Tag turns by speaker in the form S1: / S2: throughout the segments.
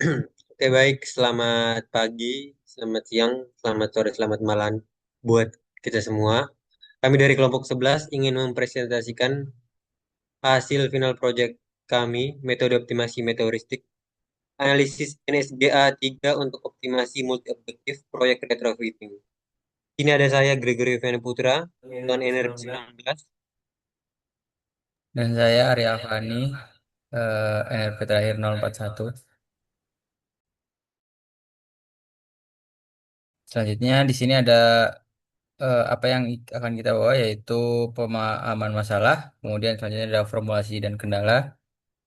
S1: Oke, baik. Selamat pagi, selamat siang, selamat sore, selamat malam buat kita semua. Kami dari kelompok 11 ingin mempresentasikan hasil final project kami, metode optimasi meteoristik, analisis NSGA 3 untuk optimasi multi-objektif proyek retrofitting. Ini ada saya, Gregory Feni Putra, dengan NRP 19.
S2: Dan saya Arya Alfani, NRP terakhir 041. Selanjutnya di sini ada apa yang akan kita bawa yaitu pemahaman masalah, kemudian selanjutnya ada formulasi dan kendala.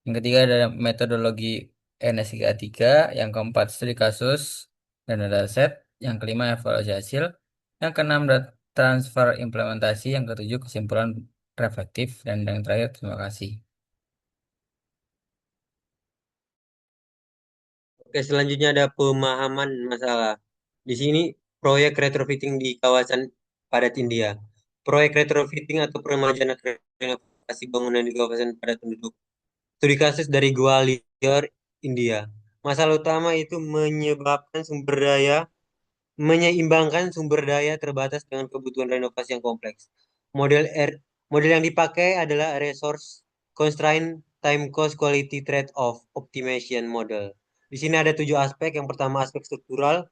S2: Yang ketiga ada metodologi NSGA 3, yang keempat studi kasus dan data set, yang kelima evaluasi hasil, yang keenam transfer implementasi, yang ketujuh kesimpulan reflektif, dan yang terakhir terima kasih.
S1: Oke, selanjutnya ada pemahaman masalah. Di sini proyek retrofitting di kawasan padat India. Proyek retrofitting atau peremajaan renovasi bangunan di kawasan padat penduduk. Studi kasus dari Gwalior, India. Masalah utama itu menyeimbangkan sumber daya terbatas dengan kebutuhan renovasi yang kompleks. Model R, model yang dipakai adalah Resource Constraint Time Cost Quality Trade-off Optimization Model. Di sini ada 7 aspek. Yang pertama aspek struktural,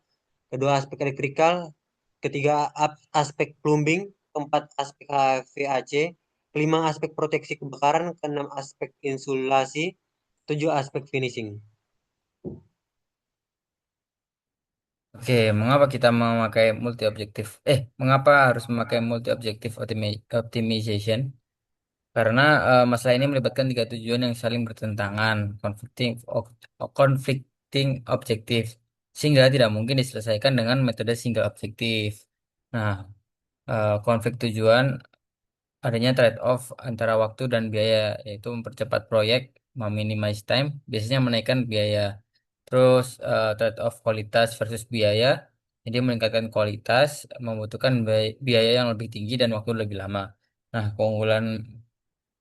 S1: kedua aspek elektrikal, ketiga aspek plumbing, keempat aspek HVAC, kelima aspek proteksi kebakaran, keenam aspek insulasi, tujuh aspek finishing.
S2: Oke, mengapa kita memakai multi objektif? Mengapa harus memakai multi objektif optimization? Karena masalah ini melibatkan tiga tujuan yang saling bertentangan, conflicting objektif, sehingga tidak mungkin diselesaikan dengan metode single objektif. Nah, konflik tujuan adanya trade-off antara waktu dan biaya, yaitu mempercepat proyek, meminimize time, biasanya menaikkan biaya. Terus trade-off kualitas versus biaya, jadi meningkatkan kualitas, membutuhkan biaya yang lebih tinggi dan waktu lebih lama. Nah, keunggulan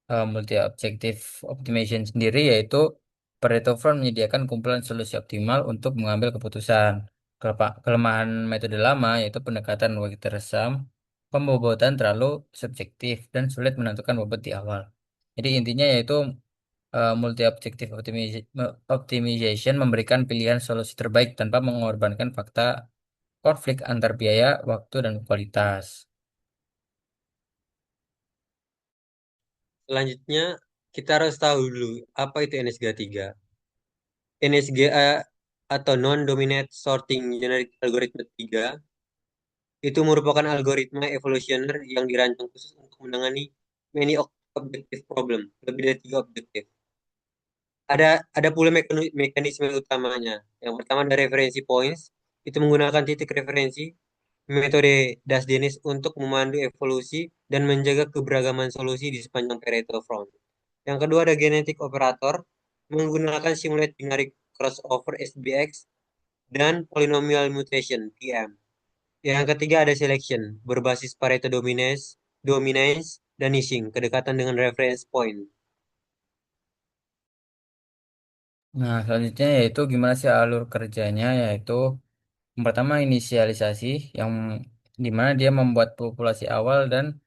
S2: multi objective optimization sendiri yaitu Pareto Firm menyediakan kumpulan solusi optimal untuk mengambil keputusan. Kelemahan metode lama yaitu pendekatan weighted sum, pembobotan terlalu subjektif dan sulit menentukan bobot di awal. Jadi intinya yaitu multi objective optimization memberikan pilihan solusi terbaik tanpa mengorbankan fakta konflik antar biaya, waktu, dan kualitas.
S1: Selanjutnya, kita harus tahu dulu apa itu NSGA 3. NSGA atau Non-Dominant Sorting Generic Algorithm 3 itu merupakan algoritma evolusioner yang dirancang khusus untuk menangani many objective problem, lebih dari 3 objektif. Ada pula mekanisme utamanya. Yang pertama ada referensi points, itu menggunakan titik referensi metode Das-Dennis untuk memandu evolusi dan menjaga keberagaman solusi di sepanjang Pareto front. Yang kedua ada genetic operator, menggunakan simulate binary crossover SBX dan polynomial mutation PM. Yang ketiga ada selection, berbasis Pareto dominance dan niching, kedekatan dengan reference point.
S2: Nah, selanjutnya yaitu gimana sih alur kerjanya, yaitu yang pertama inisialisasi, yang dimana dia membuat populasi awal dan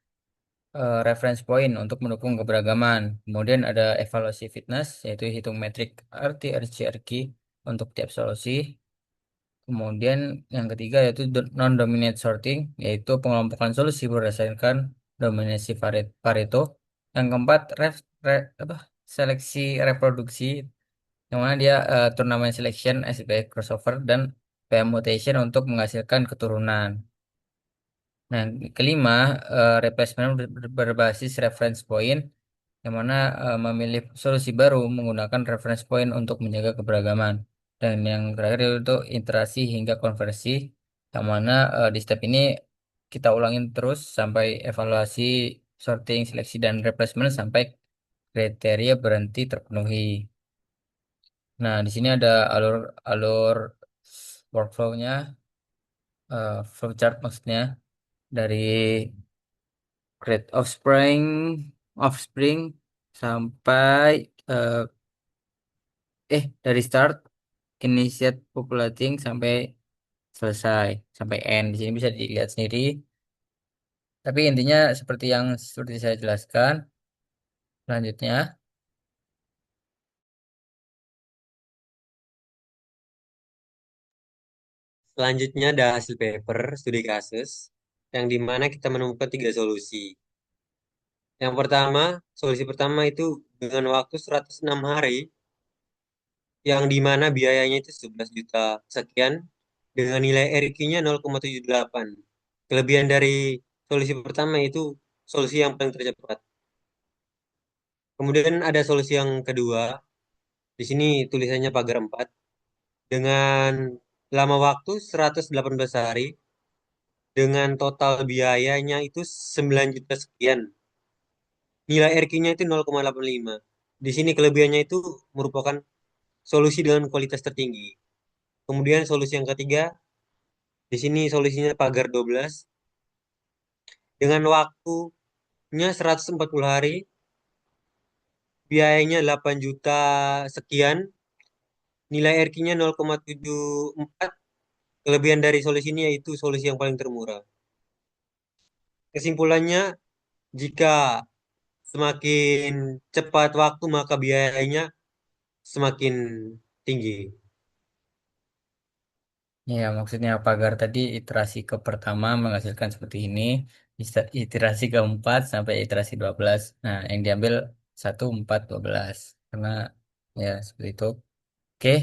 S2: reference point untuk mendukung keberagaman. Kemudian ada evaluasi fitness, yaitu hitung metrik RT, RC, RQ untuk tiap solusi. Kemudian yang ketiga yaitu non-dominant sorting, yaitu pengelompokan solusi berdasarkan dominasi Pareto. Yang keempat seleksi reproduksi, yang mana dia turnamen selection sebagai crossover dan permutation untuk menghasilkan keturunan. Nah, yang kelima replacement berbasis reference point, yang mana memilih solusi baru menggunakan reference point untuk menjaga keberagaman. Dan yang terakhir itu iterasi hingga konversi, yang mana di step ini kita ulangin terus sampai evaluasi, sorting, seleksi, dan replacement sampai kriteria berhenti terpenuhi. Nah, di sini ada alur alur workflow-nya, flowchart maksudnya, dari create offspring sampai dari start initiate populating sampai selesai, sampai end. Di sini bisa dilihat sendiri. Tapi intinya seperti saya jelaskan. Selanjutnya,
S1: Selanjutnya ada hasil paper studi kasus yang dimana kita menemukan tiga solusi. Yang pertama, solusi pertama itu dengan waktu 106 hari yang dimana biayanya itu 11 juta sekian dengan nilai RQ-nya 0,78. Kelebihan dari solusi pertama itu solusi yang paling tercepat. Kemudian ada solusi yang kedua, di sini tulisannya pagar 4 dengan lama waktu 118 hari dengan total biayanya itu 9 juta sekian. Nilai RQ-nya itu 0,85. Di sini kelebihannya itu merupakan solusi dengan kualitas tertinggi. Kemudian solusi yang ketiga, di sini solusinya pagar 12 dengan waktunya 140 hari, biayanya 8 juta sekian, nilai RQ-nya 0,74. Kelebihan dari solusi ini yaitu solusi yang paling termurah. Kesimpulannya, jika semakin cepat waktu maka biayanya semakin tinggi.
S2: ya maksudnya pagar tadi iterasi ke pertama menghasilkan seperti ini, iterasi keempat sampai iterasi 12. Nah, yang diambil 1, 4, 12. Karena ya seperti itu. Oke,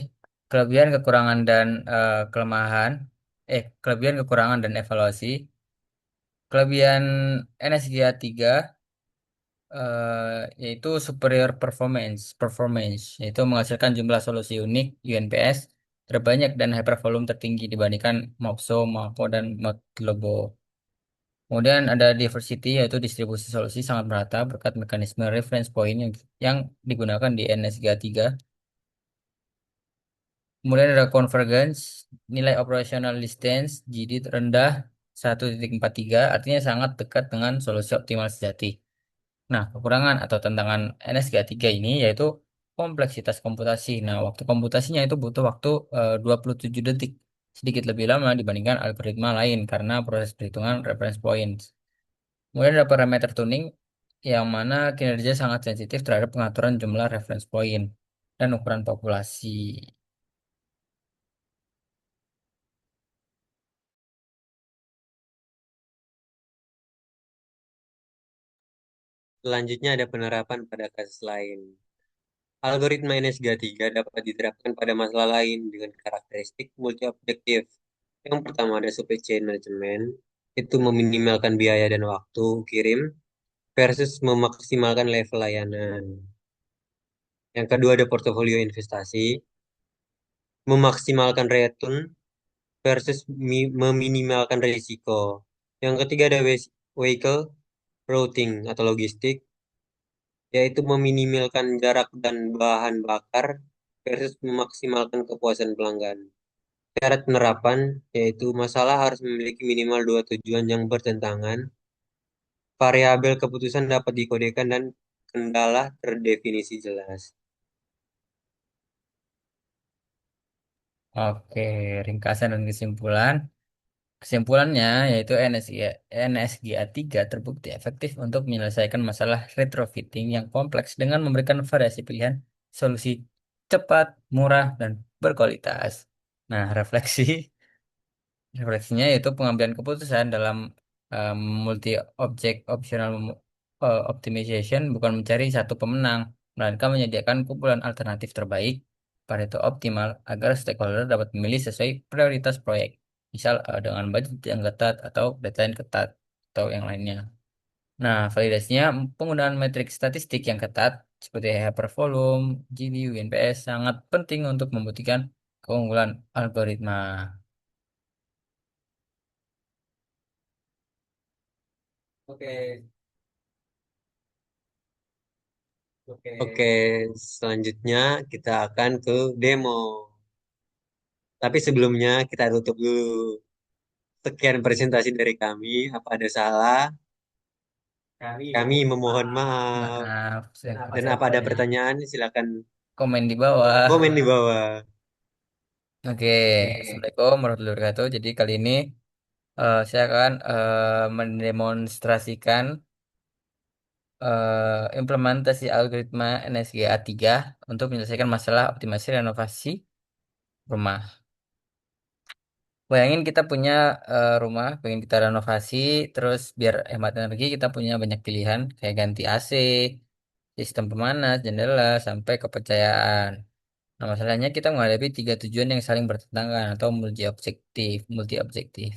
S2: kelebihan, kekurangan, dan kelemahan. Kelebihan, kekurangan, dan evaluasi. Kelebihan NSGA 3 yaitu superior performance, yaitu menghasilkan jumlah solusi unik UNPS terbanyak dan hypervolume tertinggi dibandingkan MOPSO, MAPO, dan MATLOBO. Kemudian ada diversity, yaitu distribusi solusi sangat merata berkat mekanisme reference point yang digunakan di NSGA 3. Kemudian ada convergence, nilai operational distance GD rendah 1,43, artinya sangat dekat dengan solusi optimal sejati. Nah, kekurangan atau tantangan NSGA 3 ini yaitu kompleksitas komputasi. Nah, waktu komputasinya itu butuh waktu 27 detik, sedikit lebih lama dibandingkan algoritma lain karena proses perhitungan reference points. Kemudian ada parameter tuning yang mana kinerja sangat sensitif terhadap pengaturan jumlah reference point dan ukuran populasi.
S1: Selanjutnya ada penerapan pada kasus lain. Algoritma NSGA 3 dapat diterapkan pada masalah lain dengan karakteristik multi-objektif. Yang pertama ada supply chain management, itu meminimalkan biaya dan waktu kirim versus memaksimalkan level layanan. Yang kedua ada portofolio investasi, memaksimalkan return versus meminimalkan risiko. Yang ketiga ada vehicle routing atau logistik, yaitu meminimalkan jarak dan bahan bakar versus memaksimalkan kepuasan pelanggan. Syarat penerapan, yaitu masalah harus memiliki minimal dua tujuan yang bertentangan, variabel keputusan dapat dikodekan dan kendala terdefinisi jelas.
S2: Oke, ringkasan dan kesimpulan. Kesimpulannya yaitu NSGA 3 terbukti efektif untuk menyelesaikan masalah retrofitting yang kompleks dengan memberikan variasi pilihan solusi cepat, murah, dan berkualitas. Nah, refleksinya yaitu pengambilan keputusan dalam multi object optional optimization bukan mencari satu pemenang, melainkan menyediakan kumpulan alternatif terbaik Pareto optimal agar stakeholder dapat memilih sesuai prioritas proyek, misal dengan budget yang ketat atau deadline ketat atau yang lainnya. Nah, validasinya penggunaan metrik statistik yang ketat seperti hypervolume, GD, UNPS sangat penting untuk membuktikan keunggulan algoritma.
S1: Oke, Oke, selanjutnya kita akan ke demo. Tapi sebelumnya kita tutup dulu. Sekian presentasi dari kami. Apa ada salah? Kami memohon maaf.
S2: Maaf,
S1: Dan apa ada
S2: saya
S1: pertanyaan? Silakan
S2: komen di bawah.
S1: komen di bawah.
S2: Oke, Assalamualaikum warahmatullahi wabarakatuh. Jadi kali ini saya akan mendemonstrasikan implementasi algoritma NSGA 3 untuk menyelesaikan masalah optimasi renovasi rumah. Bayangin kita punya rumah, pengen kita renovasi, terus biar hemat energi kita punya banyak pilihan kayak ganti AC, sistem pemanas, jendela, sampai kepercayaan. Nah, masalahnya kita menghadapi tiga tujuan yang saling bertentangan atau multi objektif.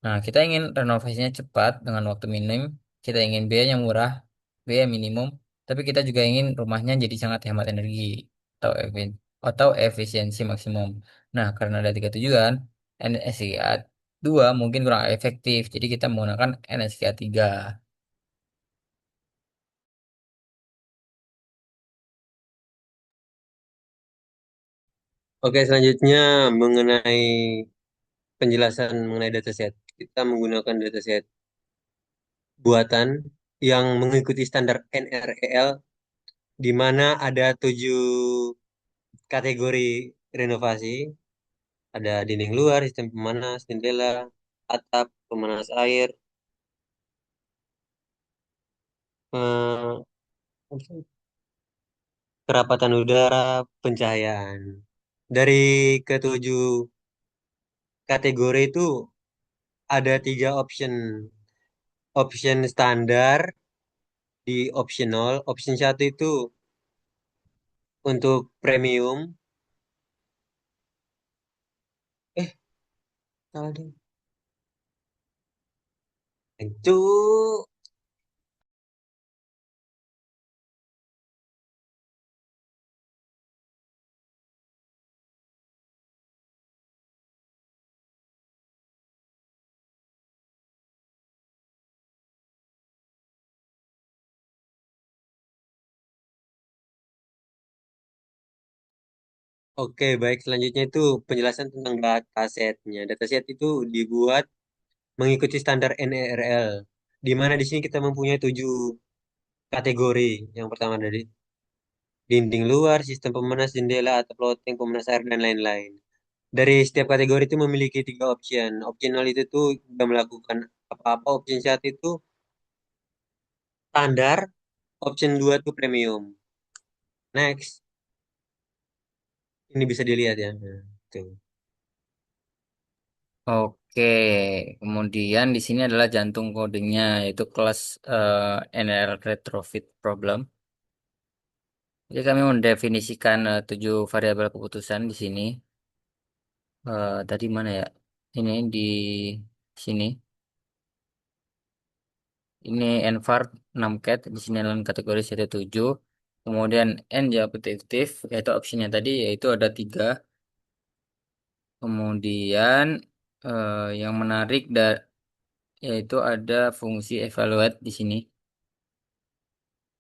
S2: Nah, kita ingin renovasinya cepat dengan waktu minim, kita ingin biayanya murah, biaya minimum, tapi kita juga ingin rumahnya jadi sangat hemat energi atau efisiensi maksimum. Nah, karena ada tiga tujuan, NSGA 2 mungkin kurang efektif, jadi kita menggunakan NSGA 3.
S1: Oke, selanjutnya mengenai penjelasan mengenai dataset. Kita menggunakan dataset buatan yang mengikuti standar NREL, di mana ada 7 kategori renovasi. Ada dinding luar, sistem pemanas, jendela, atap, pemanas air, eh, kerapatan udara, pencahayaan. Dari ketujuh kategori itu ada 3 option. Option standar di optional. Option satu itu untuk premium. Eh, salah deh. Cuk. Oke, baik. Selanjutnya itu penjelasan tentang datasetnya. Dataset itu dibuat mengikuti standar NERL, di mana di sini kita mempunyai 7 kategori. Yang pertama dari dinding luar, sistem pemanas jendela atau loteng, pemanas air, dan lain-lain. Dari setiap kategori itu memiliki 3 option. Optional itu tuh tidak melakukan apa-apa. Option satu itu standar, option 2 itu premium. Next, ini bisa dilihat ya. Nah, tuh.
S2: Oke, kemudian di sini adalah jantung kodenya yaitu kelas NR retrofit problem. Jadi kami mendefinisikan 7 variabel keputusan di sini. Tadi mana ya? Ini di sini. Ini nvar 6 cat di sini dalam kategori 1 7. Kemudian n jawab petitif yaitu opsinya tadi yaitu ada 3. Kemudian yang menarik yaitu ada fungsi evaluate di sini.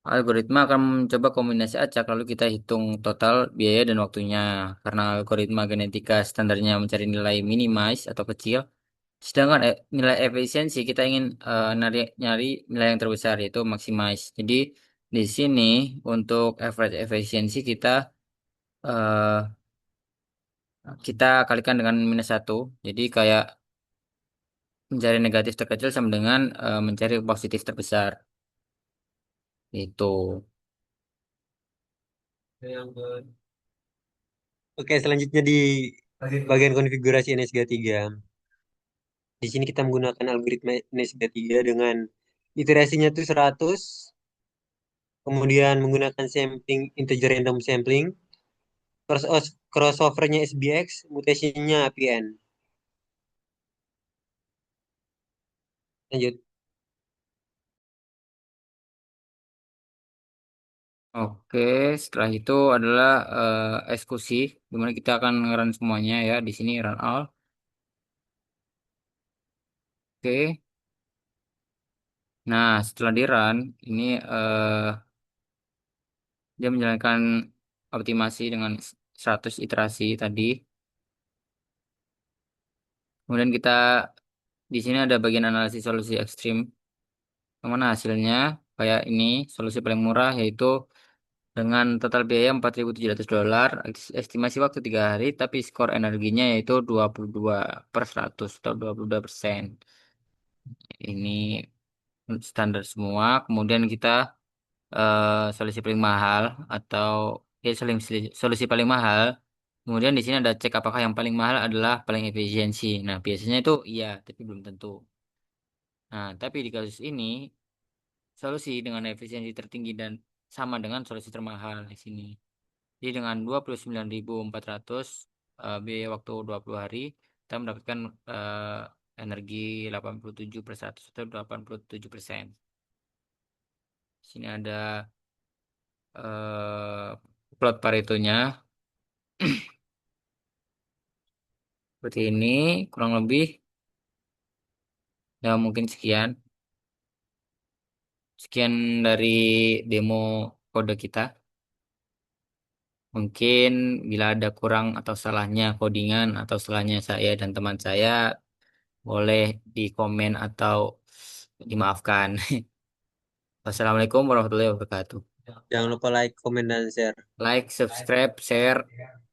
S2: Algoritma akan mencoba kombinasi acak lalu kita hitung total biaya dan waktunya. Karena algoritma genetika standarnya mencari nilai minimize atau kecil, sedangkan nilai efisiensi kita ingin nyari nilai yang terbesar yaitu maximize. Jadi di sini untuk average efisiensi eh, kita kalikan dengan -1. Jadi kayak mencari negatif terkecil sama dengan mencari positif terbesar. Itu.
S1: Oke, selanjutnya di bagian konfigurasi NSGA 3. Di sini kita menggunakan algoritma NSGA 3 dengan iterasinya itu 100, kemudian menggunakan sampling integer random sampling, crossovernya SBX, mutasinya APN. Lanjut.
S2: Oke, setelah itu adalah eksekusi, di mana kita akan nge-run semuanya ya. Di sini run all. Oke, nah setelah di run, ini dia menjalankan optimasi dengan 100 iterasi tadi. Kemudian kita di sini ada bagian analisis solusi ekstrim, yang mana hasilnya kayak ini solusi paling murah yaitu dengan total biaya $4.700, estimasi waktu 3 hari, tapi skor energinya yaitu 22/100 atau 22%. Ini standar semua. Kemudian kita solusi paling mahal atau solusi paling mahal. Kemudian di sini ada cek apakah yang paling mahal adalah paling efisiensi. Nah, biasanya itu iya, tapi belum tentu. Nah, tapi di kasus ini solusi dengan efisiensi tertinggi dan sama dengan solusi termahal di sini. Jadi dengan 29.400 biaya waktu 20 hari, kita mendapatkan energi 87/100 atau 87%. Sini ada plot Paretonya seperti ini, kurang lebih. Ya mungkin sekian. Sekian dari demo kode kita. Mungkin bila ada kurang atau salahnya codingan atau salahnya saya dan teman saya, boleh di komen atau dimaafkan. Wassalamualaikum warahmatullahi wabarakatuh.
S1: Jangan lupa like, komen, dan share.
S2: Like, subscribe, share,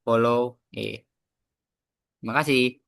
S2: follow. Terima kasih.